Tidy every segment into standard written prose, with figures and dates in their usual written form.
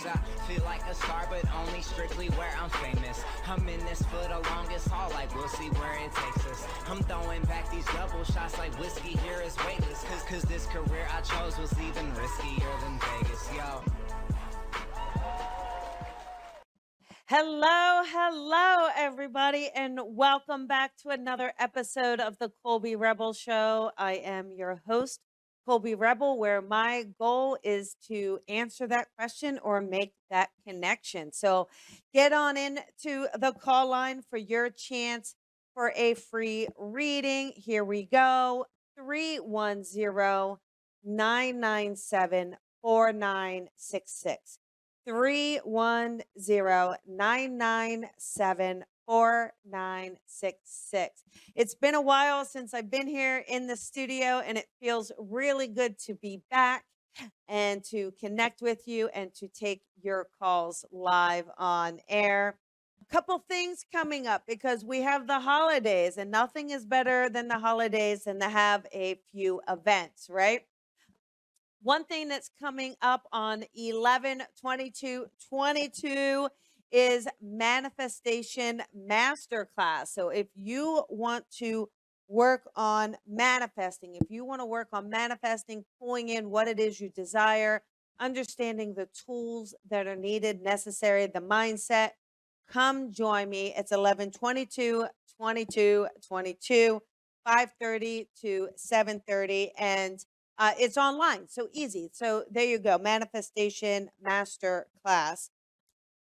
Cause I feel like a star, but only strictly where I'm famous. I'm in this for the longest haul, like we'll see where it takes us. I'm throwing back these double shots like whiskey here is weightless. Cause this career I chose was even riskier than Vegas, yo. Hello, everybody, and welcome back to another episode of the Colby Rebel Show. I am your host, Colby Rebel, where my goal is to answer that question or make that connection. So get on into the call line for your chance for a free reading. Here we go. 310-997-4966. 310-997-4966. It's been a while since I've been here in the studio, and it feels really good to be back and to connect with you and to take your calls live on air. A couple things coming up because we have the holidays, and nothing is better than the holidays than to have a few events, right? One thing that's coming up on 11/22/22 is Manifestation Masterclass. So if you want to work on manifesting, if you want to work on manifesting, pulling in what it is you desire, understanding the tools that are needed, necessary, the mindset, come join me. It's 11/22/22/22, 5:30 to 7:30, and it's online, so easy. So there you go, Manifestation Master Class.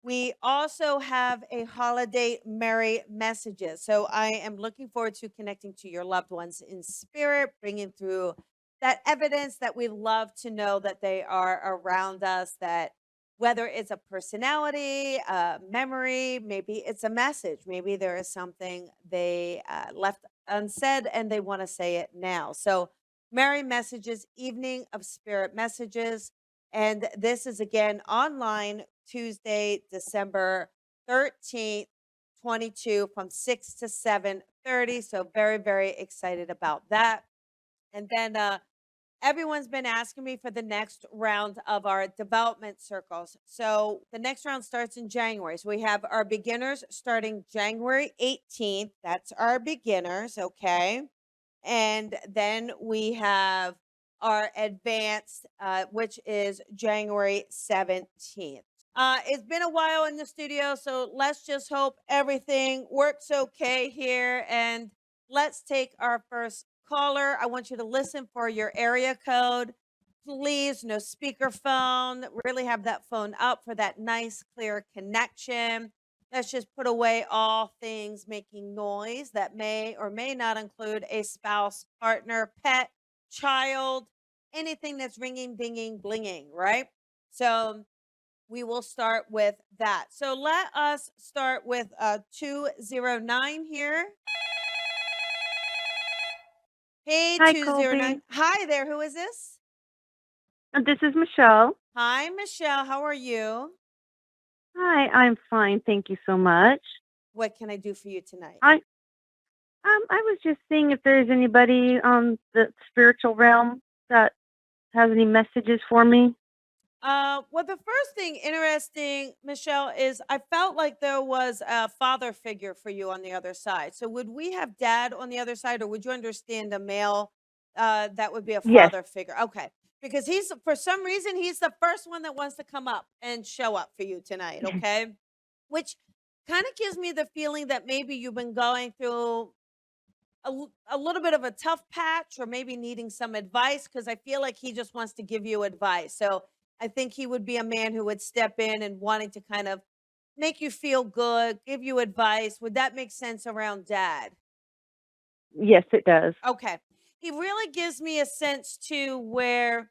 We also have a holiday merry messages. So I am looking forward to connecting to your loved ones in spirit, bringing through that evidence that we love to know that they are around us, that whether it's a personality, a memory, maybe it's a message, maybe there is something they left unsaid and they want to say it now. So merry messages, evening of spirit messages. And this is again online Tuesday, December 13th, 22 from 6 to 7:30. So very, very excited about that. And then everyone's been asking me for the next round of our development circles. So the next round starts in January. So we have our beginners starting January 18th. That's our beginners, okay? And then we have our advanced, which is January 17th. It's been a while in the studio, so let's just hope everything works okay here. And let's take our first caller. I want you to listen for your area code. Please, no speakerphone. Really have that phone up for that nice, clear connection. Let's just put away all things making noise that may or may not include a spouse, partner, pet, child, anything that's ringing, dinging, blinging, right? So we will start with that. So let us start with 209 here. Hey, Hi, 209. Colby. Hi there. Who is this? This is Michelle. Hi, Michelle. How are you? Hi, I'm fine. Thank you so much. What can I do for you tonight? I was just seeing if there's anybody on the spiritual realm that has any messages for me. Well, the first thing interesting, Michelle, is I felt like there was a father figure for you on the other side. So would we have dad on the other side, or would you understand a male that would be a Yes, father figure? Okay. Because he's, for some reason, he's the first one that wants to come up and show up for you tonight. Okay. Which kind of gives me the feeling that maybe you've been going through a little bit of a tough patch, or maybe needing some advice, because I feel like he just wants to give you advice. So I think he would be a man who would step in and wanting to kind of make you feel good, give you advice. Would that make sense around dad? yes, it does. Okay. He really gives me a sense too where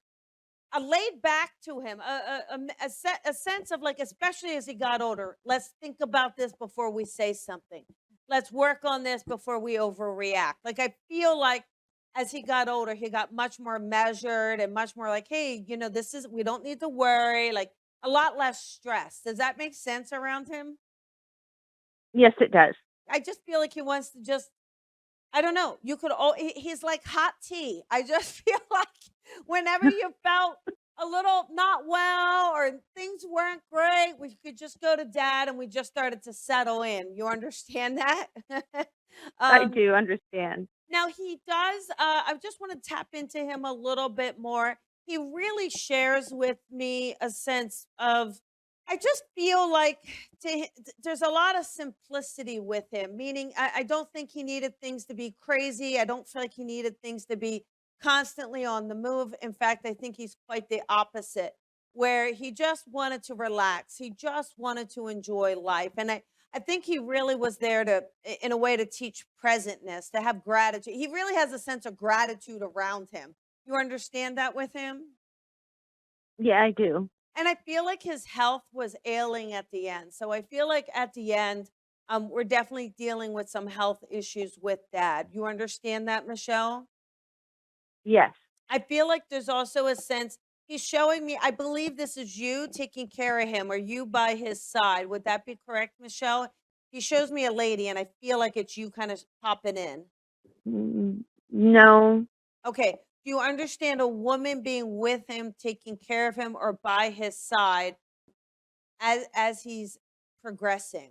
a laid back to him, a sense of like, especially as he got older, let's think about this before we say something. Let's work on this before we overreact. Like, I feel like as he got older, he got much more measured and much more like, hey, this is, we don't need to worry, like a lot less stress. Does that make sense around him? Yes, it does. I just feel like he wants to just, I don't know. You could all he's like hot tea. I just feel like whenever you felt a little not well or things weren't great, we could just go to dad and we just started to settle in. You understand that? I um, do understand. Now he does, I just want to tap into him a little bit more. He really shares with me a sense of, I just feel like there's a lot of simplicity with him, meaning I don't think he needed things to be crazy. I don't feel like he needed things to be constantly on the move. In fact, I think he's quite the opposite, where he just wanted to relax. He just wanted to enjoy life. And I think he really was there to, in a way, to teach presentness, to have gratitude. He really has a sense of gratitude around him. You understand that with him? Yeah, I do. And I feel like his health was ailing at the end. So I feel like at the end, we're definitely dealing with some health issues with dad. You understand that, Michelle? Yes. I feel like there's also a sense he's showing me, I believe this is you taking care of him or you by his side. Would that be correct, Michelle? He shows me a lady and I feel like it's you kind of popping in. No. Okay. Do you understand a woman being with him, taking care of him, or by his side as he's progressing?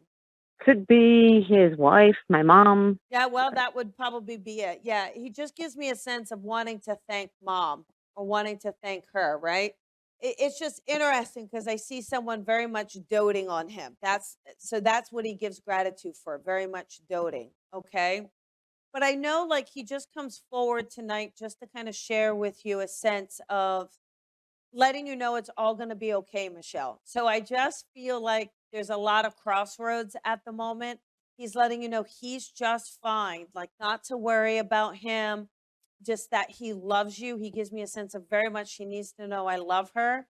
Could be his wife, my mom. Yeah, well, that would probably be it. Yeah, he just gives me a sense of wanting to thank mom or wanting to thank her, right? It's just interesting because I see someone very much doting on him. That's what he gives gratitude for, very much doting. Okay. But I know like he just comes forward tonight just to kind of share with you a sense of letting you know it's all going to be okay, Michelle. So I just feel like there's a lot of crossroads at the moment. He's letting you know he's just fine, like not to worry about him, just that he loves you. He gives me a sense of very much she needs to know I love her.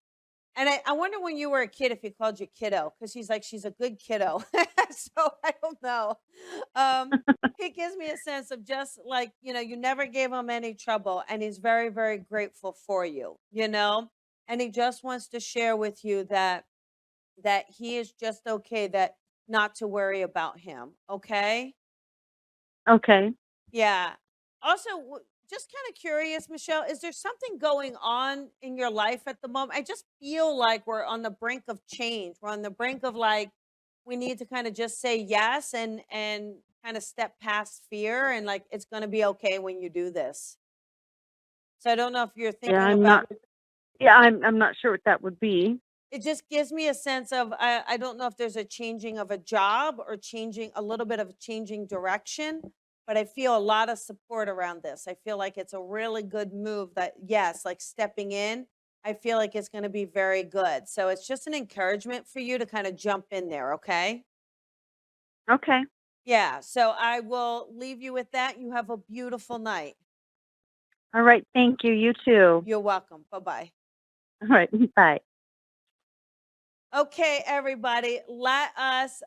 And I wonder when you were a kid if he called you kiddo, because he's like, she's a good kiddo. So I don't know. He gives me a sense of just like, you never gave him any trouble. And he's very, very grateful for you. And he just wants to share with you that he is just okay, that not to worry about him. Okay. Okay. Yeah. Also, just kind of curious, Michelle, is there something going on in your life at the moment? I just feel like we're on the brink of change. We're on the brink of like we need to kind of just say yes and kind of step past fear and like it's going to be okay when you do this. So I don't know if you're Yeah, thinking I'm about not. Yeah, I'm not sure what that would be. it just gives me a sense of I don't know if there's a changing of a job or changing a little bit of a changing direction, but I feel a lot of support around this. I feel like it's a really good move that yes, like stepping in, I feel like it's going to be very good. So it's just an encouragement for you to kind of jump in there, okay? Okay. Yeah, so I will leave you with that. You have a beautiful night. All right. Thank you. You too. You're welcome. Bye-bye. All right. Bye. Okay, everybody, let us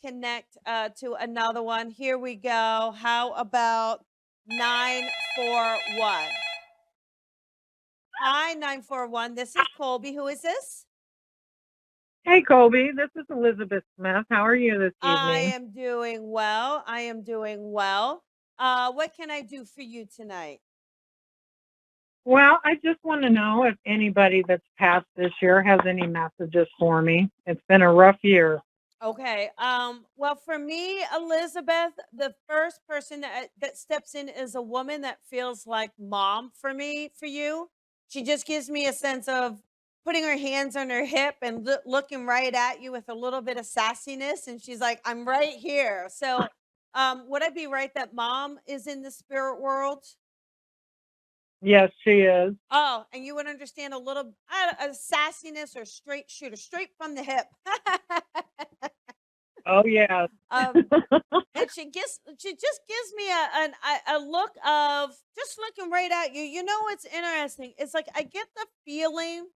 connect to another one. Here we go. How about 941? Hi, 941. This is Colby. Who is this? Hey, Colby. This is Elizabeth Smith. How are you this I evening? am doing well. I am doing well. What can I do for you tonight? Well, I just want to know if anybody that's passed this year has any messages for me. It's been a rough year. Okay. Well, for me, Elizabeth, the first person that steps in is a woman that feels like mom for me, for you. She just gives me a sense of putting her hands on her hip and looking right at you with a little bit of sassiness. And she's like, I'm right here. So, would I be right that mom is in the spirit world? Yes, she is. Oh, and you would understand a little a sassiness or straight shooter, straight from the hip. Oh, yes. um, And she just gives me a look of just looking right at you. You know what's interesting? It's like I get the feeling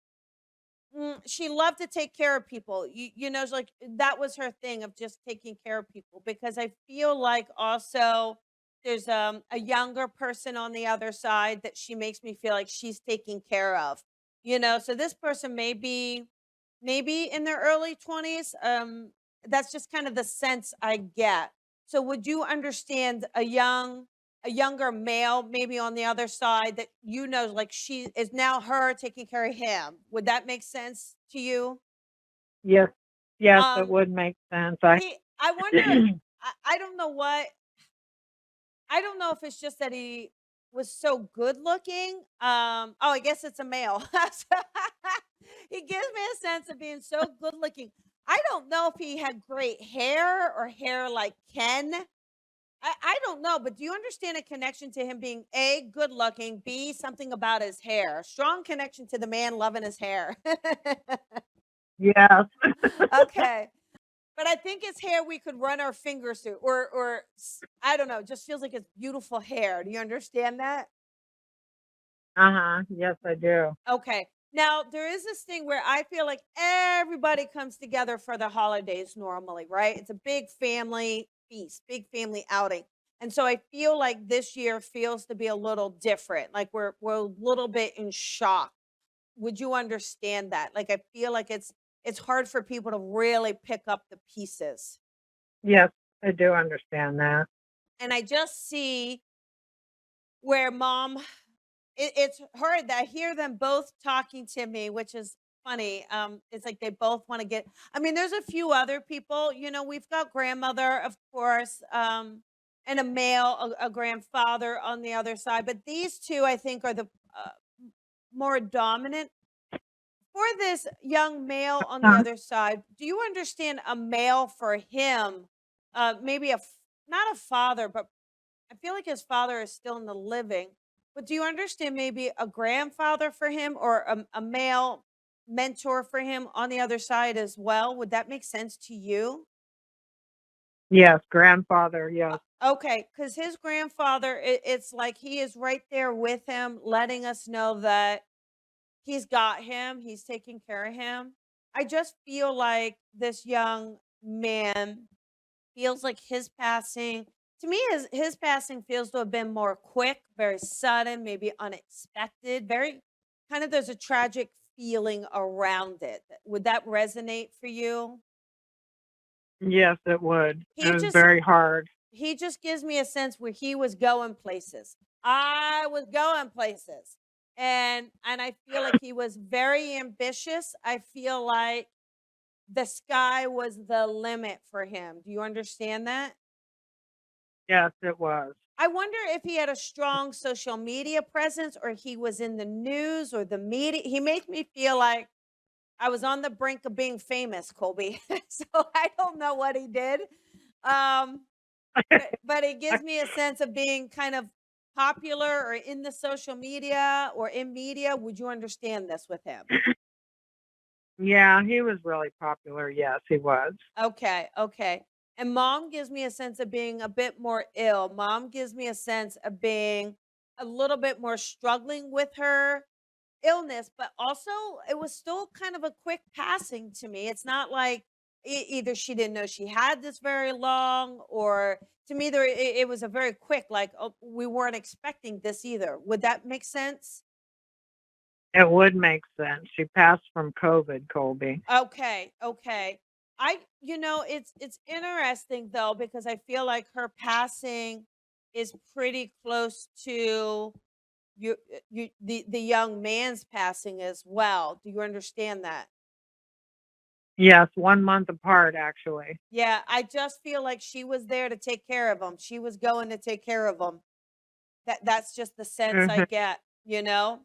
she loved to take care of people. It's like that was her thing of just taking care of people because I feel like also there's a younger person on the other side that she makes me feel like she's taking care of. So this person may be maybe in their early 20s. That's just kind of the sense I get. So would you understand a young a younger male maybe on the other side that like she is now her taking care of him. Would that make sense to you? Yes, yes, it Um, would make sense. I wonder, I don't know what, I don't know if it's just that he was so good looking. Oh, I guess it's a male. He gives me a sense of being so good looking. I don't know if he had great hair or hair like Ken. I don't know, but do you understand a connection to him being A, good looking, B, something about his hair? Strong connection to the man loving his hair. Yes. Okay. But I think his hair we could run our fingers through, I don't know, just feels like it's beautiful hair. Do you understand that? Uh-huh. Yes, I do. Okay. Now, there is this thing where I feel like everybody comes together for the holidays normally, right? It's a big family feast, big family outing. And so I feel like this year feels to be a little different. Like we're a little bit in shock. Would you understand that? Like I feel like it's hard for people to really pick up the pieces. Yes, I do understand that. And I just see where mom it's her that I hear them both talking to me, which is funny. It's like they both want to get. I mean, there's a few other people. We've got grandmother, of course, and a male, a grandfather on the other side. But these two, I think, are the more dominant. For this young male on the Uh, other side, do you understand a male for him? Maybe not a father, but I feel like his father is still in the living. But do you understand maybe a grandfather for him or a male mentor for him on the other side as well? Would that make sense to you? yes, grandfather, yes. Okay, because his grandfather, it's like he is right there with him, letting us know that he's got him, he's taking care of him. I just feel like this young man feels like his passing to me, his passing feels to have been more quick, very sudden, maybe unexpected, very kind of there's a tragic feeling around it. Would that resonate for you? Yes, it would. It He was just very hard. he just gives me a sense where he was going places. I was going places. And I feel like he was very ambitious. I feel like the sky was the limit for him. Do you understand that? Yes, it was. I wonder if he had a strong social media presence or he was in the news or the media. He makes me feel like I was on the brink of being famous, Colby. So I don't know what he did. Um, but it gives me a sense of being kind of popular or in the social media or in media. Would you understand this with him? Yeah, he was really popular. Yes, he was. Okay, okay. And mom gives me a sense of being a bit more ill. Mom gives me a sense of being a little bit more struggling with her illness, but also it was still kind of a quick passing to me. It's not like either she didn't know she had this very long, or to me, it was a very quick, like, oh, we weren't expecting this either. Would that make sense? It would make sense. She passed from COVID, Colby. Okay, okay. It's interesting though because I feel like her passing is pretty close to the young man's passing as well. Do you understand that? Yes, 1 month apart, actually. Yeah, I just feel like she was there to take care of him. She was going to take care of him. That's just the sense I Hmm. get, you know?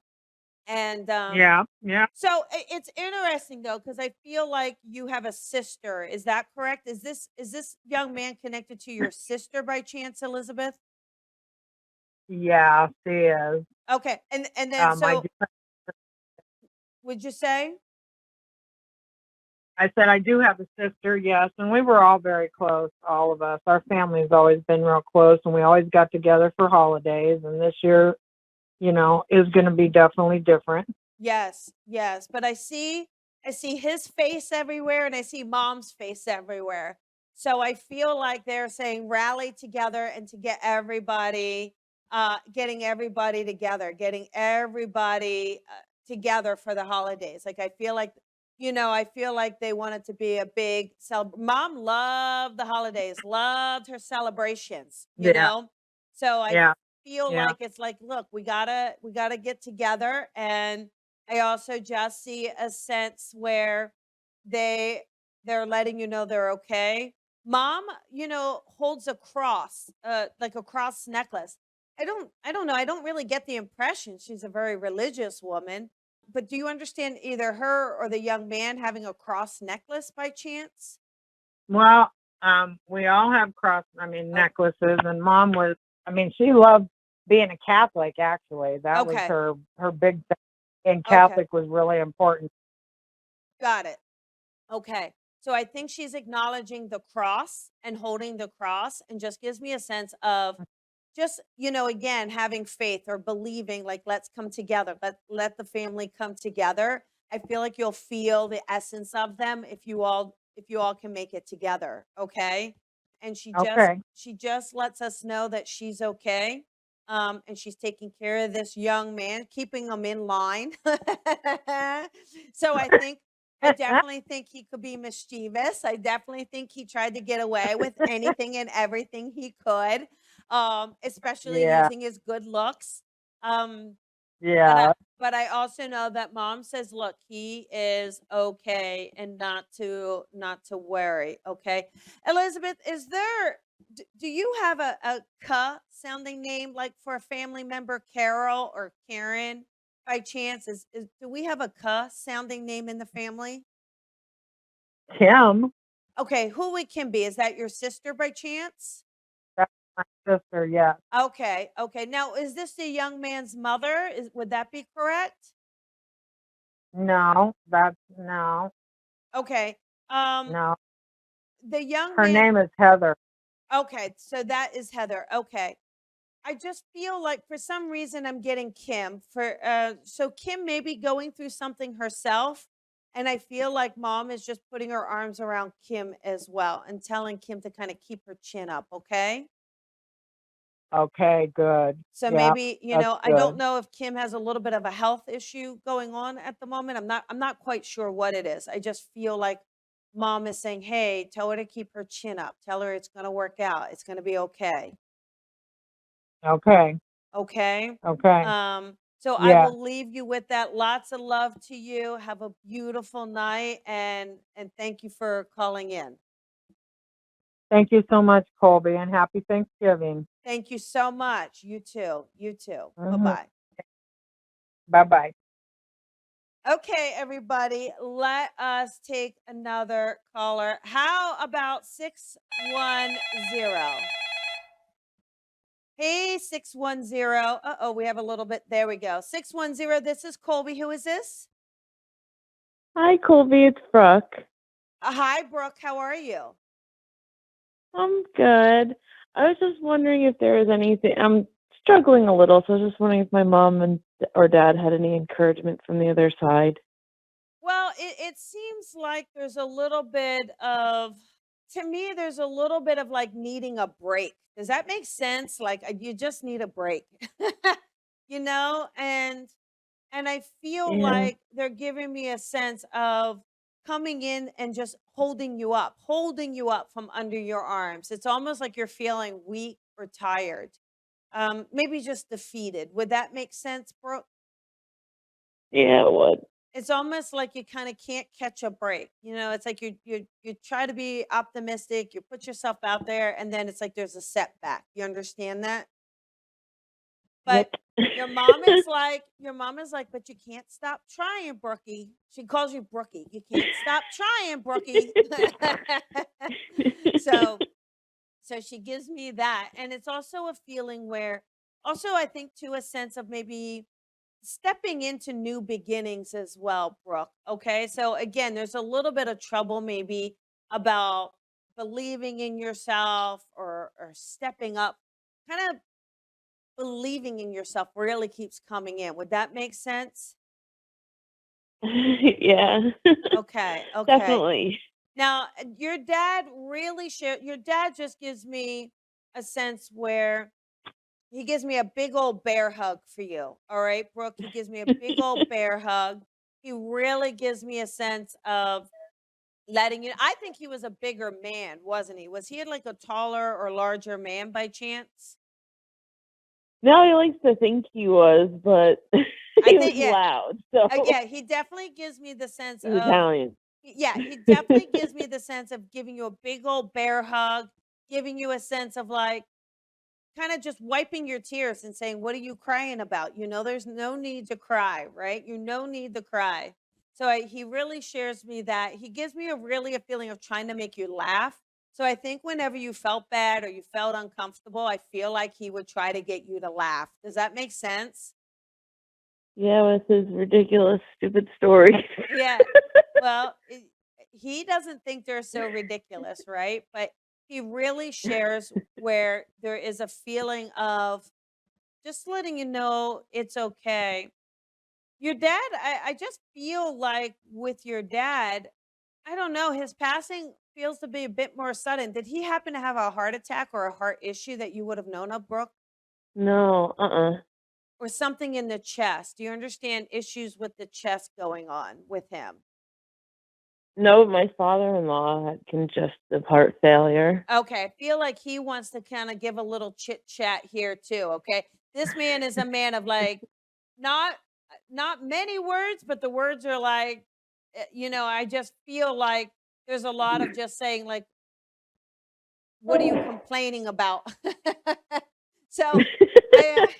And Yeah, yeah. so it's interesting though cuz I feel like you have a sister. Is that correct? Is this young man connected to your sister by chance, Elizabeth? Yeah, she is. Okay. And then I so do. would you say? I said I do have a sister, yes, and we were all very close, all of us. Our family's always been real close, and we always got together for holidays. And this year, is going to be definitely different. Yes, yes, but I see his face everywhere and I see mom's face everywhere. So I feel like they're saying rally together and to get everybody getting everybody together, getting everybody together for the holidays. Like I feel like they want it to be a big mom loved the holidays, loved her celebrations, you Yeah, know? So I yeah. feel Yeah. like it's like, look, we gotta get together. And I also just see a sense where they they're letting you know they're okay. Mom, holds a cross, like a cross necklace. I don't know. I don't really get the impression she's a very religious woman. But do you understand either her or the young man having a cross necklace by chance? Well, we all have Oh, necklaces, and mom was, she loved being a Catholic, actually. That was okay. her big thing, and Okay. Catholic was really important. Got it. Okay. So I think she's acknowledging the cross and holding the cross, and just gives me a sense of just, again, having faith or believing, like, let's come together. Let the family come together. I feel like you'll feel the essence of them if you all can make it together. Okay. And Okay. she just lets us know that she's okay. And she's taking care of this young man, keeping him in line. So I definitely think he could be mischievous. I definitely think he tried to get away with anything and everything he could, especially Yeah. using his good looks. Um, but I Yeah. but I also know that mom says, "Look, he is okay, and not to worry." Okay, Elizabeth, do you have a "K" sounding name like for a family member, Carol or Karen, by chance? Do we have a "K" sounding name in the family? Kim, Okay, who it can be? Is that your sister by chance? that's my sister. Yeah. Okay, okay. Now, is this the young man's mother? Would that be correct? No, that's no, Okay. Um, no. the young Her man. name is Heather. Okay, so that is Heather. Okay. I just feel like for some reason I'm getting Kim so Kim may be going through something herself, and I feel like mom is just putting her arms around Kim as well and telling Kim to kind of keep her chin up, okay? Okay, good. So Yeah, maybe, that's I don't good. know if Kim has a little bit of a health issue going on at the moment. I'm not quite sure what it is. I just feel like mom is saying, "Hey, tell her to keep her chin up. Tell her it's going to work out. It's going to be okay." Okay. Okay? Okay. So I Yeah. will leave you with that. Lots of love to you. Have a beautiful night, and thank you for calling in. Thank you so much, Colby, and happy Thanksgiving. Thank you so much. You too. You too. Hmm. Bye-bye. Bye bye. Okay, everybody, let us take another caller. How about 610? Hey, 610. Uh-oh, we have a little bit. There we go. 610. This is Colby. Who is this? Hi, Colby. It's Brooke. Hi, Brooke. How are you? I'm good. I was just wondering if there was anything. I'm struggling a little, so I was just wondering if my mom and or dad had any encouragement from the other side. Well, it seems like there's a little bit of, to me, there's a little bit of like needing a break. Does that make sense? Like you just need a break, and I feel Yeah. like they're giving me a sense of coming in and just holding you up from under your arms. It's almost like you're feeling weak or tired, maybe just defeated. Would that make sense, Brooke? Yeah, it would. It's almost like you kinda can't catch a break, it's like you try to be optimistic, you put yourself out there, and then it's like there's a setback. You understand that? But Yep. your mom is like, "But you can't stop trying, Brookie." She calls you Brookie. "You can't stop trying, Brookie." So so she gives me that, and it's also a feeling where, also, I think, to a sense of maybe stepping into new beginnings as well, Brooke. Okay. So again, there's a little bit of trouble maybe about believing in yourself, or stepping up. Kind of believing in yourself really keeps coming in. Would that make sense? Yeah. Okay. Okay. Definitely. Now, your dad just gives me a sense where he gives me a big old bear hug for you. All right, Brooke. He gives me a big old bear hug. He really gives me a sense of letting you. I think he was a bigger man, wasn't he? Was he like a taller or larger man by chance? Now he likes to think he was, but I he was think, yeah, loud, so yeah, he definitely gives me the sense he's of, Italian. yeah, he definitely gives me the sense of giving you a big old bear hug, giving you a sense of like, kind of just wiping your tears and saying, "What are you crying about?" There's no need to cry, right? You no need to cry. So he really shares me that. He gives me a feeling of trying to make you laugh. So I think whenever you felt bad or you felt uncomfortable, I feel like he would try to get you to laugh. Does that make sense? Yeah, with his ridiculous, stupid stories. Yeah. Well, he doesn't think they're so ridiculous, right? But he really shares where there is a feeling of just letting you know it's okay. Your dad, I just feel like with your dad, I don't know, his passing feels to be a bit more sudden. Did he happen to have a heart attack or a heart issue that you would have known of, Brooke? No, Or something in the chest? Do you understand issues with the chest going on with him? No, my father-in-law had congestive heart failure. Okay, I feel like he wants to kind of give a little chit chat here too. Okay, this man is a man of like not not many words, but the words are like, I just feel like there's a lot of just saying like, "What are you complaining about?" So I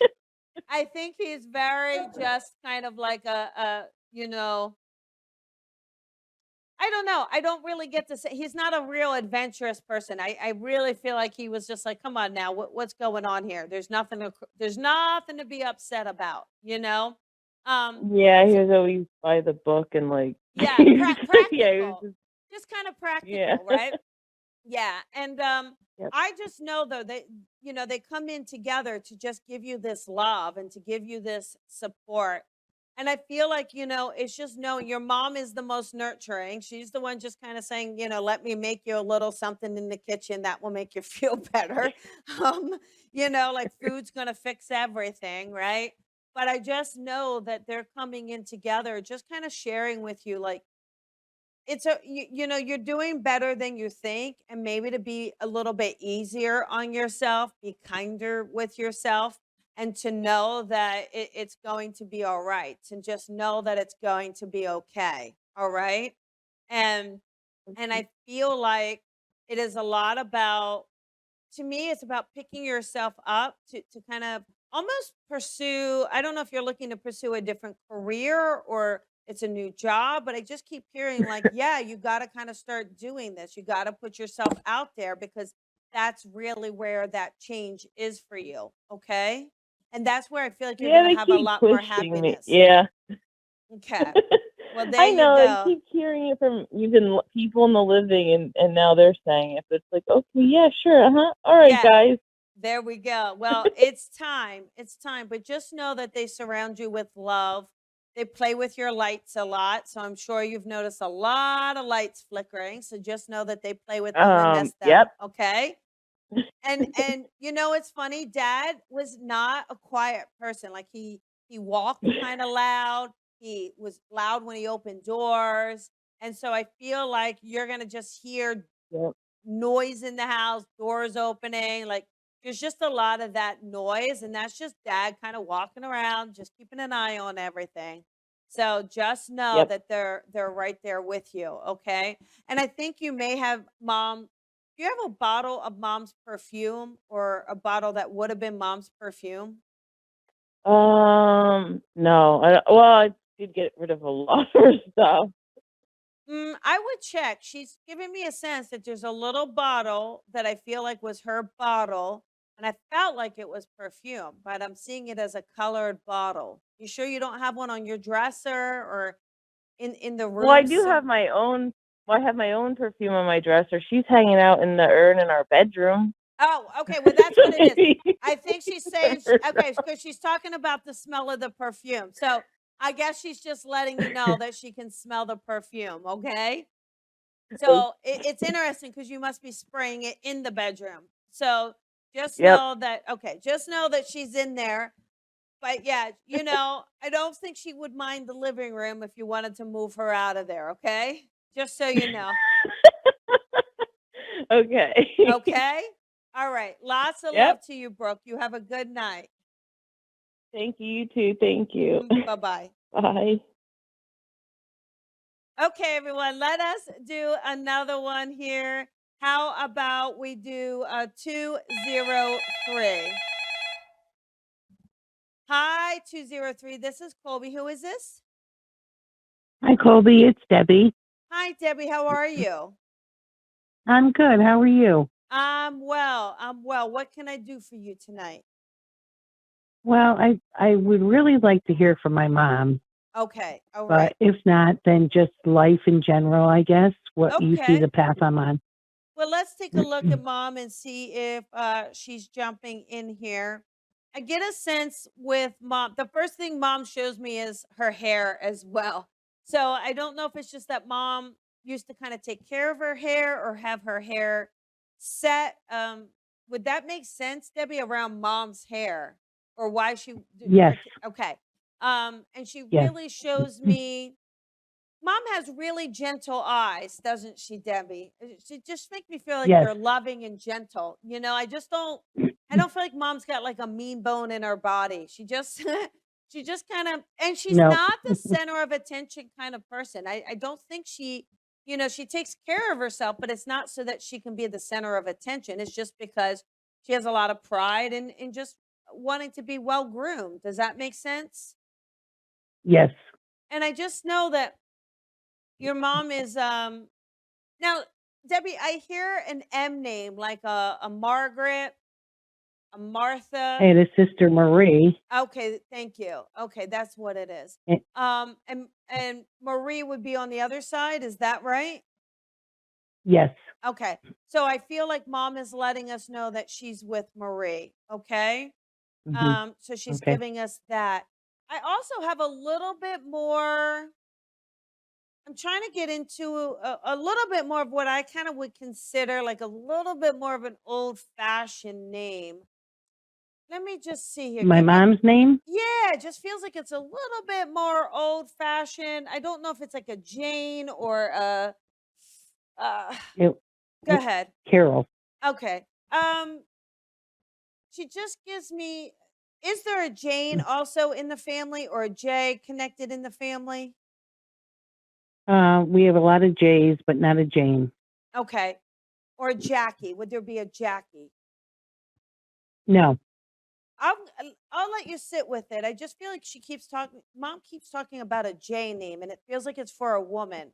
I think he's very just kind of like I don't know. I don't really get to say he's not a real adventurous person. I really feel like he was just like, come on now, what's going on here? There's nothing to be upset about. Yeah, he So was always by the book and like yeah, yeah, he was practical, just just kind of yeah. practical, right? Yeah, and Yep. I just know though they come in together to just give you this love and to give you this support. And I feel like, it's just knowing your mom is the most nurturing. She's the one just kind of saying, let me make you a little something in the kitchen that will make you feel better. Um, like food's gonna fix everything, right? But I just know that they're coming in together, just kind of sharing with you like you're doing better than you think, and maybe to be a little bit easier on yourself, be kinder with yourself, and to know that it's going to be all right, and just know that it's going to be okay. All right. And I feel like it is a lot about, to me, it's about picking yourself up to kind of almost pursue. I don't know if you're looking to pursue a different career or it's a new job, but I just keep hearing like, yeah, you got to kind of start doing this. You got to put yourself out there because that's really where that change is for you. Okay. And that's where I feel like you're Yeah, going to they have a keep lot more pushing me. happiness. Yeah. Okay. Well, there I you know, I go. keep hearing it from even people in the living and now they're saying it, but it's like, okay, yeah, sure, all right, Yeah. guys. There we go. Well, it's time. It's time. But just know that they surround you with love. They play with your lights a lot. So I'm sure you've noticed a lot of lights flickering. So just know that they play with them and miss Yep. them. Okay. And it's funny. Dad was not a quiet person. Like he walked kind of loud. He was loud when he opened doors. And so I feel like you're gonna just hear Yep. noise in the house, doors opening, like there's just a lot of that noise, and that's just dad kind of walking around, just keeping an eye on everything. So just know Yep. that they're right there with you, okay? And I think you may have mom. Do you have a bottle of mom's perfume or a bottle that would have been mom's perfume? No. Well, I did get rid of a lot of her stuff. I would check. She's giving me a sense that there's a little bottle that I feel like was her bottle, and I felt like it was perfume, but I'm seeing it as a colored bottle. You sure you don't have one on your dresser or in the Well, I room? do have my own well, I have my own perfume on my dresser. She's hanging out in the urn in our bedroom. Oh, okay. Well, that's what it is. I think she's saying okay, because she's talking about the smell of the perfume. So I guess she's just letting you know that she can smell the perfume. Okay. So it's interesting because you must be spraying it in the bedroom. So just Yep. know that, okay, just know that she's in there. But yeah, I don't think she would mind the living room if you wanted to move her out of there. Okay. Just so you know. Okay. Okay. All right. Lots of Yep. love to you, Brooke. You have a good night. Thank you, you too. Thank you. Bye-bye. Bye. Okay, everyone, let us do another one here. How about we do 203? Hi, 203. This is Colby. Who is this? Hi, Colby. It's Debbie. Hi, Debbie. How are you? I'm good. How are you? I'm well. I'm well. What can I do for you tonight? Well, I would really like to hear from my mom, Okay. All but right. if not, then just life in general, I guess, what you see Okay. the path I'm on. Well, let's take a look at mom and see if she's jumping in here. I get a sense with mom. The first thing mom shows me is her hair as well. So I don't know if it's just that mom used to kind of take care of her hair or have her hair set. Would that make sense, Debbie, around mom's hair or why she? Yes, Okay. And she yes, really shows me Mom has really gentle eyes, doesn't she, Debbie? She just make me feel like yes. they're loving and gentle. I don't feel like mom's got like a mean bone in her body. She just she just kind of and she's No, not the center of attention kind of person. I don't think she takes care of herself, but it's not so that she can be the center of attention. It's just because she has a lot of pride and just wanting to be well groomed. Does that make sense? yes. And I just know that your mom is now, Debbie, I hear an M name like a Margaret, a I Martha. had a sister, Marie. Okay, thank you. Okay, that's what it is. Eh, And Marie would be on the other side, is that right? Yes. Okay. So I feel like mom is letting us know that she's with Marie, okay? Hmm. So she's Okay. giving us that. I also have a little bit more I'm trying to get into a little bit more of what I kind of would consider like a little bit more of an old fashioned name. Let me just see here. My mom's name? Yeah, it just feels like it's a little bit more old fashioned. I don't know if it's like a Jane or a, uh, It, go ahead. Carol. Okay. She just gives me, is there a Jane also in the family or a J connected in the family? We have a lot of J's, but not a Jane. Okay. Or a Jackie. Would there be a Jackie? No. I'll let you sit with it. I just feel like mom keeps talking about a J name and it feels like it's for a woman.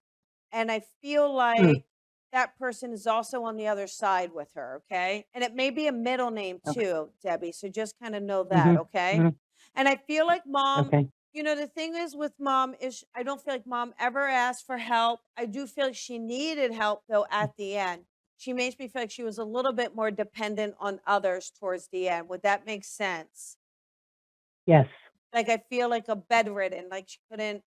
And I feel Hmm. like that person is also on the other side with her, okay? And it may be a middle name Okay. too, Debbie. So just kind of know that, okay? Hmm. And I feel like mom, Okay. the thing is with mom is I don't feel like mom ever asked for help. I do feel like she needed help though at the end. She makes me feel like she was a little bit more dependent on others towards the end. Would that make sense? Yes. Like I feel like a bedridden, like she couldn't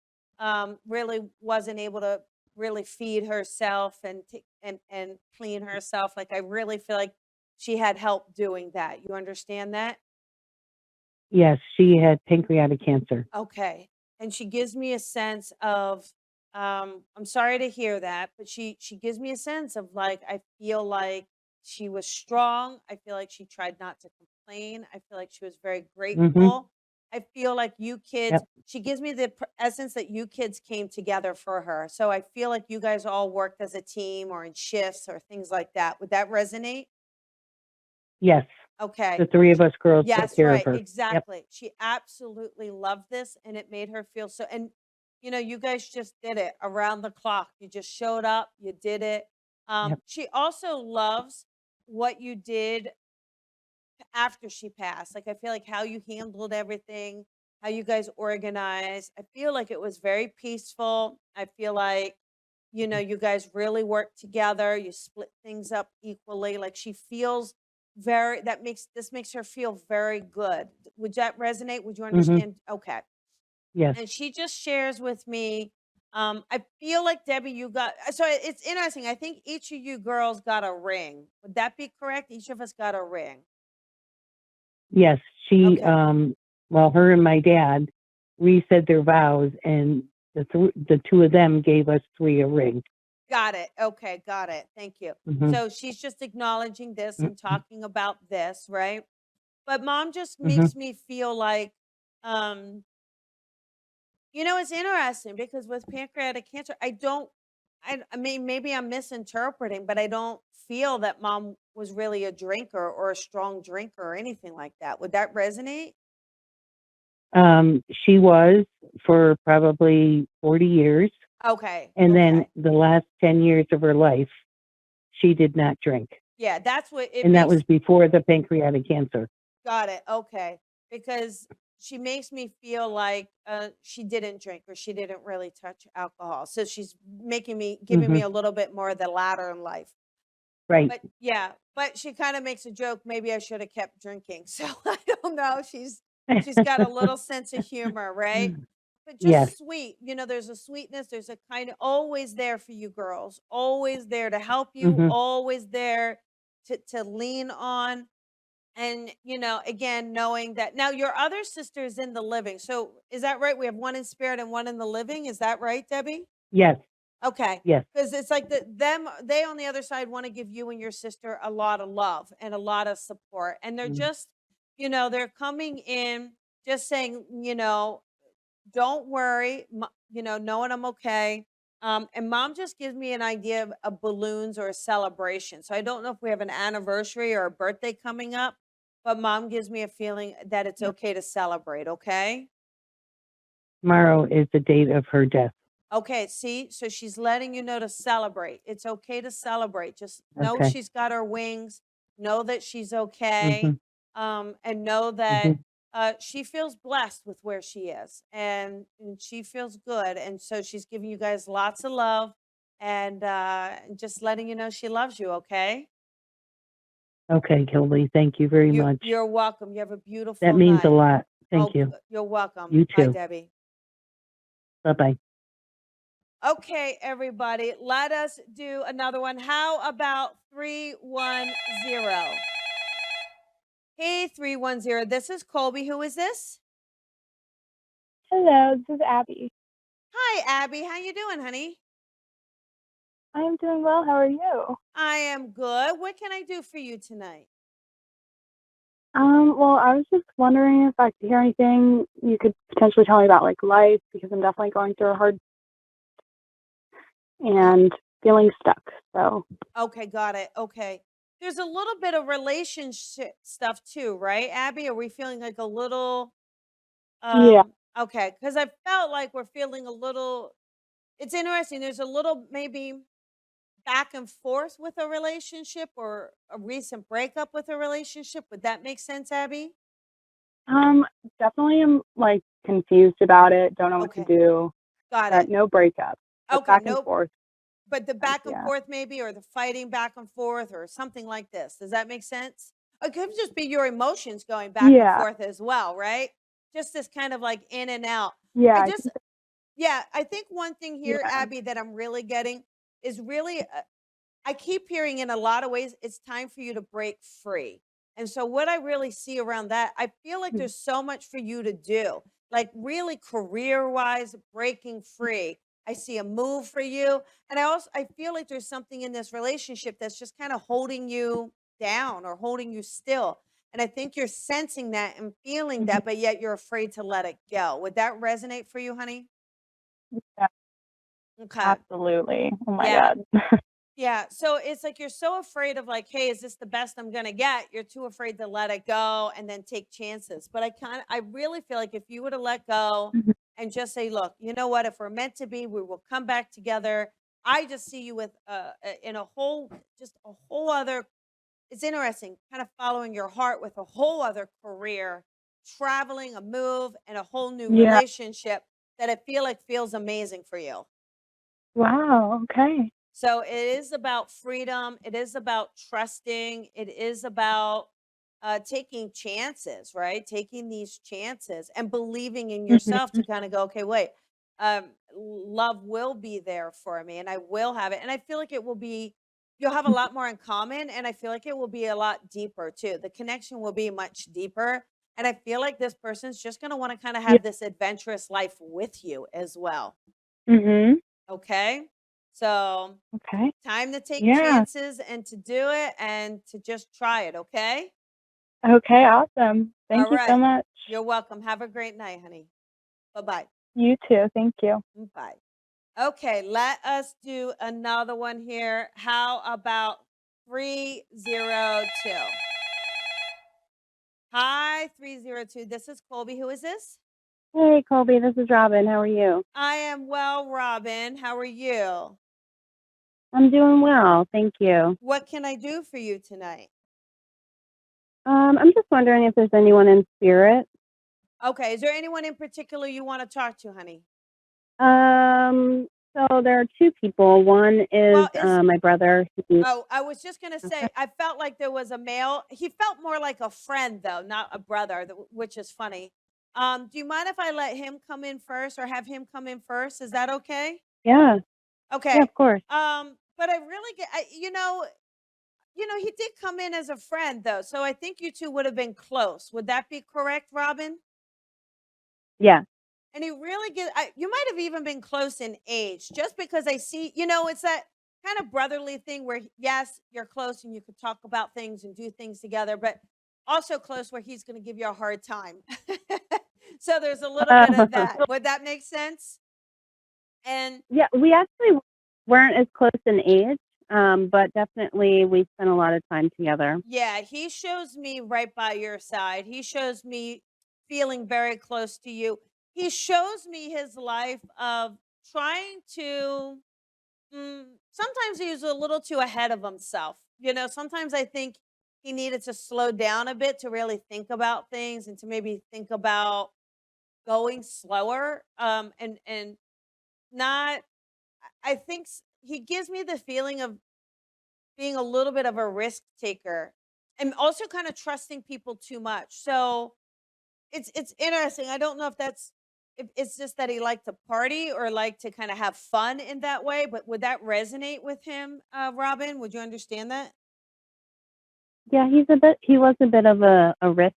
really wasn't able to really feed herself and clean herself. Like I really feel like she had help doing that. You understand that? Yes. She had pancreatic cancer. Okay. And she gives me a sense of I'm sorry to hear that, but she gives me a sense of like I feel like she was strong. I feel like she tried not to complain. I feel like she was very Hmm. grateful. I feel like you kids, Yep. she gives me the essence that you kids came together for her. So I feel like you guys all worked as a team or in shifts or things like that. Would that resonate? Yes. Okay. The three of us girls took Yes, care of right, her. Yep. exactly. She absolutely loved this and it made her feel so and you guys just did it around the clock. You just showed up, you did it. Yep. She also loves what you did after she passed. Like I feel like how you handled everything, how you guys organized. I feel like it was very peaceful. I feel like you guys really work together, you split things up equally. Like she feels very this makes her feel very good. Would that resonate? Would you Hmm. understand? Okay. Yes. And she just shares with me. I feel like Debbie, you got so it's interesting. I think each of you girls got a ring. Would that be correct? Each of us got a ring. Yes. She, Okay. well, her and my dad, we said their vows, and the two of them gave us three a ring. Got it. Okay, got it. Thank you. Hmm. So she's just acknowledging this and talking about this, right? But mom just Hmm. makes me feel like Um, it's interesting because with pancreatic cancer, I mean, maybe I'm misinterpreting, but I don't feel that mom was really a drinker or a strong drinker or anything like that. Would that resonate? She was for probably 40 years. Okay. And then Okay. the last 10 years of her life, she did not drink. Yeah, that's what it And that makes. was before the pancreatic cancer. Got it. Okay. Because she makes me feel like she didn't drink or she didn't really touch alcohol. So she's giving me Hmm. a little bit more of the latter in life. Right. But yeah, but she kind of makes a joke. Maybe I should have kept drinking. So I don't know. She's got a little sense of humor, right? But Yes. just sweet. There's a sweetness. There's a kind of always there for you girls. Always there to help you. Hmm. Always there to lean on. And again, knowing that now your other sister is in the living. So is that right? We have one in spirit and one in the living. Is that right, Debbie? Yes. Okay. Yes. Because it's like they on the other side want to give you and your sister a lot of love and a lot of support. And they're Mm. just, they're coming in just saying, don't worry, knowing I'm okay. And mom just gives me an idea of balloons or a celebration. So I don't know if we have an anniversary or a birthday coming up, but mom gives me a feeling that it's okay to celebrate. Okay. Tomorrow is the date of her death. Okay, see, so she's letting you know to celebrate. It's okay to celebrate. Just know Okay. she's got her wings. Know that she's Hmm. okay, and know Hmm. that she feels blessed with where she is, and she feels good. And so she's giving you guys lots of love, and just letting you know she loves you. Okay, Okay, Colby. Thank you very much. you're welcome. You have a beautiful That means a night. lot. Thank Oh, you. you're welcome. You Bye, too. Debbie. Bye-bye. Okay, everybody, let us do another one. How about 310? Hey, 310. This is Colby. Who is this? Hello, this is Abby. Hi, Abby. How you doing, honey? I am doing well. How are you? I am good. What can I do for you tonight? Well, I was just wondering if I could hear anything you could potentially tell me about like life because I'm definitely going through a hard and feeling stuck. So Okay, got it. Okay. There's a little bit of relationship stuff too, right, Abby? Are we feeling like a little yeah, okay, cuz I felt like we're feeling a little. It's interesting. There's a little maybe back and forth with a relationship or a recent breakup with a relationship. Would that make sense, Abby? um, definitely am like confused about it. Don't know what to Okay, do. got But it. no breakup. Just Okay, back and nope. forth. But the back and Yeah. forth, maybe, or the fighting back and forth, or something like this. Does that make sense? It could just be your emotions going back and Yeah. forth as well, right? Just this kind of like in and out. Yeah. I I just, think. yeah, I think one thing here, Yeah. Abby, that I'm really getting is really I keep hearing in a lot of ways, it's time for you to break free. And so, what I really see around that, I feel like there's so much for you to do, like really career wise, breaking free. I see a move for you. And I feel like there's something in this relationship that's just kind of holding you down or holding you still. And I think you're sensing that and feeling Mhm. that, but yet you're afraid to let it go. Would that resonate for you, honey? Yeah. Okay. Absolutely. Oh my Yeah. God. Yeah, so it's like you're so afraid of like, hey, is this the best I'm gonna get? You're too afraid to let it go and then take chances. But I really feel like if you were to let go Mhm. and just say, look, you know what? If we're meant to be, we will come back together. I just see you with in a whole, just a whole other. It's interesting, kind of following your heart with a whole other career, traveling, a move, and a whole new Yeah. relationship that I feel like feels amazing for you. Wow. Okay. So it is about freedom. It is about trusting. It is about taking chances, right? Taking these chances and believing in yourself Mhm. to kind of go, okay, wait, love will be there for me and I will have it. And I feel like it will be, you'll have a lot more in common. And I feel like it will be a lot deeper too. The connection will be much deeper. And I feel like this person's just going to want to kind of Yeah. have this adventurous life with you as well. Mhm. Okay. So Okay. time to take Yeah. chances and to do it and to just try it, okay? Okay, awesome. Thank All you so right. much. You're welcome. Have a great night, honey. Bye-bye. You too. Thank you. Bye. Okay, let us do another one here. How about 302? Hi, 302. This is Colby. Who is this? Hey, Colby, this is Robin. How are you? I am well, Robin. How are you? I'm doing well. Thank you. What can I do for you tonight? I'm just wondering if there's anyone in spirit. Okay, is there anyone in particular you want to talk to, honey? So there are two people. One is Well, my brother. oh, I was just gonna say, I felt like there was a male. He felt more like a friend, though, not a brother, which is funny. Do you mind if I let him come in first, or have him come in first? Is that okay? Yeah, Okay. yeah, of course. But I really get, he did come in as a friend, though, so I think you two would have been close. Would that be correct, Robin? Yeah. And he really you might have even been close in age, just because I see, it's that kind of brotherly thing where, yes, you're close and you could talk about things and do things together, but also close where he's going to give you a hard time. So there's a little bit of that. Would that make sense? And Yeah, we actually weren't as close in age, but definitely we spent a lot of time together. yeah, he shows me right by your side. He shows me feeling very close to you. He shows me his life of trying to sometimes he was a little too ahead of himself. Sometimes I think he needed to slow down a bit to really think about things and to maybe think about going slower. And not. I think he gives me the feeling of being a little bit of a risk taker and also kind of trusting people too much. So it's interesting. I don't know if it's just that he liked to party or like to kind of have fun in that way, but would that resonate with him, Robin? Would you understand that? Yeah, he was a bit of a risk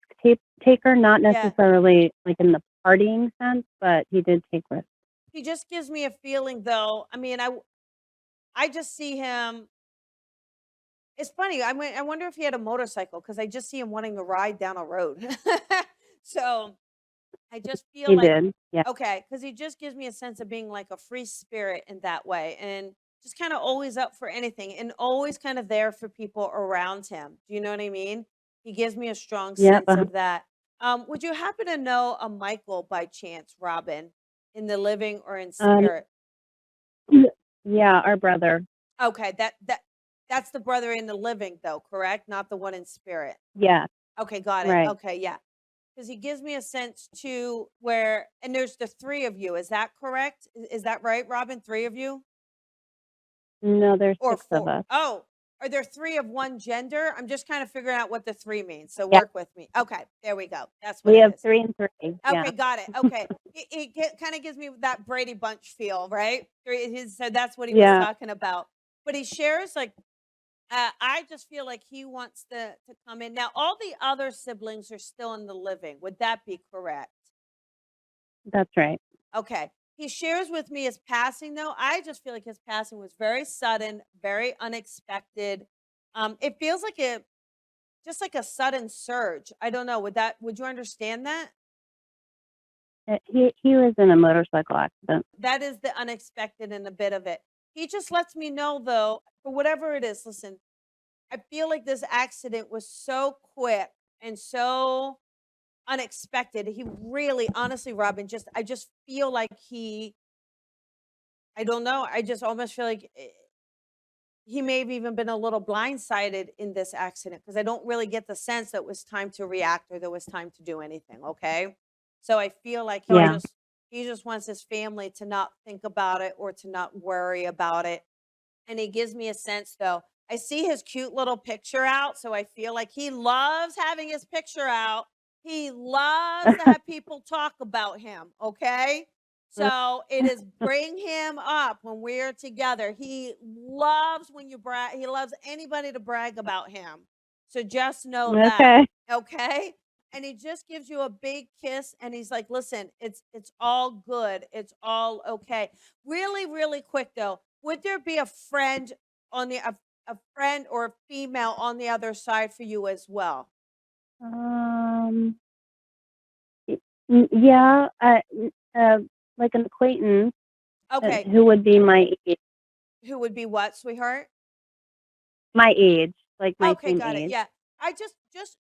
taker, not Yeah. necessarily like in the partying sense, but he did take risks. He just gives me a feeling though. I mean, I just see him. It's funny. I wonder if he had a motorcycle because I just see him wanting to ride down a road. So I just feel He like, did. Yeah. okay, because he just gives me a sense of being like a free spirit in that way, and just kind of always up for anything and always kind of there for people around him. Do you know what I mean? He gives me a strong Yeah. sense of that. Would you happen to know a Michael by chance, Robin, in the living or in Um, spirit? yeah, our brother. Okay, that's the brother in the living, though, correct? Not the one in spirit. Yeah. Okay, got it. Right. Okay, yeah. Because he gives me a sense too where, and there's the three of you. Is that correct? Is that right, Robin? Three of you No, there's or 6 of four? us. Oh, are there three of one gender? I'm just kind of figuring out what the three means. So Yeah. work with me. Okay, there we go. That's what We it have is. 3 and 3. Yeah. Okay, got it. Okay, it kind of gives me that Brady Bunch feel, right? So that's what he was Yeah. talking about. But he shares like I just feel like he wants to come in. Now, all the other siblings are still in the living. Would that be correct? That's right. Okay. He shares with me his passing, though. I just feel like his passing was very sudden, very unexpected. It feels like just like a sudden surge. I don't know. Would you understand that? He was in a motorcycle accident. That is the unexpected and a bit of it. He just lets me know, though, for whatever it is, listen, I feel like this accident was so quick and so unexpected. He really, honestly, Robin, I just feel like I don't know. I just almost feel like he may have even been a little blindsided in this accident because I don't really get the sense that it was time to react or there was time to do anything. Okay. So I feel like Yeah. he just wants his family to not think about it or to not worry about it. And he gives me a sense though. I see his cute little picture out, so I feel like he loves having his picture out. He loves to have people talk about him, okay? So it is bring him up when we're together. He loves when you brag. He loves anybody to brag about him. So just know that, Okay. okay? And he just gives you a big kiss and he's like, "Listen, it's all good. It's all okay." Really, really quick though, would there be a friend on a friend or a female on the other side for you as well? Um, Yeah, like an acquaintance Okay. who would be my age. Who would be what, sweetheart? My age, like my Okay, same got it. age. Yeah.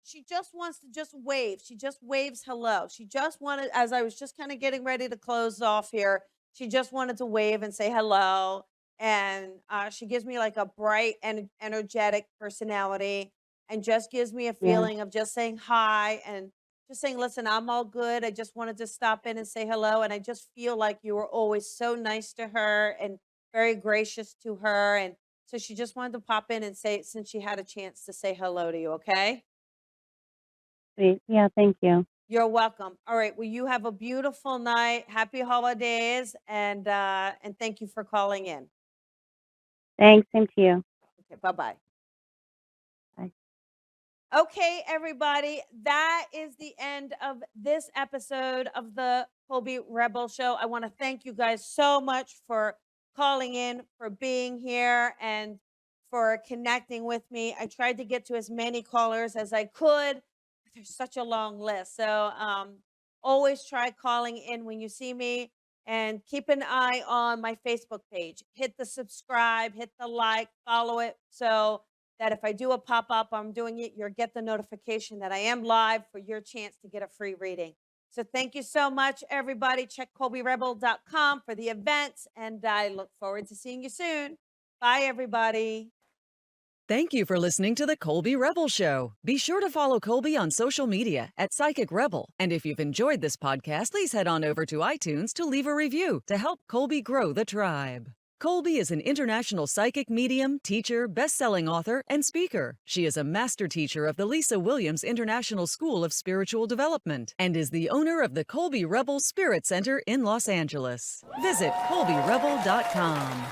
She just wants to just wave. She just waves hello. She just wanted, as I was just kind of getting ready to close off here, she just wanted to wave and say hello. And she gives me like a bright and energetic personality and just gives me a Yeah. feeling of just saying hi and just saying, listen, I'm all good. I just wanted to stop in and say hello. And I just feel like you were always so nice to her and very gracious to her. And so she just wanted to pop in and say, since she had a chance to say hello to you, okay? Sweet. Yeah, thank you. You're welcome. All right. Well, you have a beautiful night. Happy holidays, and thank you for calling in. Thanks. Same to you. Okay. Bye-bye. Bye. Okay, everybody, that is the end of this episode of the Colby Rebel Show. I want to thank you guys so much for calling in, for being here, and for connecting with me. I tried to get to as many callers as I could. There's such a long list. So always try calling in when you see me, and keep an eye on my Facebook page. Hit the subscribe, hit the like, follow it. So that if I do a pop-up, I'm doing it, you'll get the notification that I am live for your chance to get a free reading. So thank you so much, everybody. Check colbyrebel.com for the events, and I look forward to seeing you soon. Bye, everybody. Thank you for listening to the Colby Rebel Show. Be sure to follow Colby on social media at Psychic Rebel. And if you've enjoyed this podcast, please head on over to iTunes to leave a review to help Colby grow the tribe. Colby is an international psychic medium, teacher, best-selling author, and speaker. She is a master teacher of the Lisa Williams International School of Spiritual Development and is the owner of the Colby Rebel Spirit Center in Los Angeles. Visit colbyrebel.com.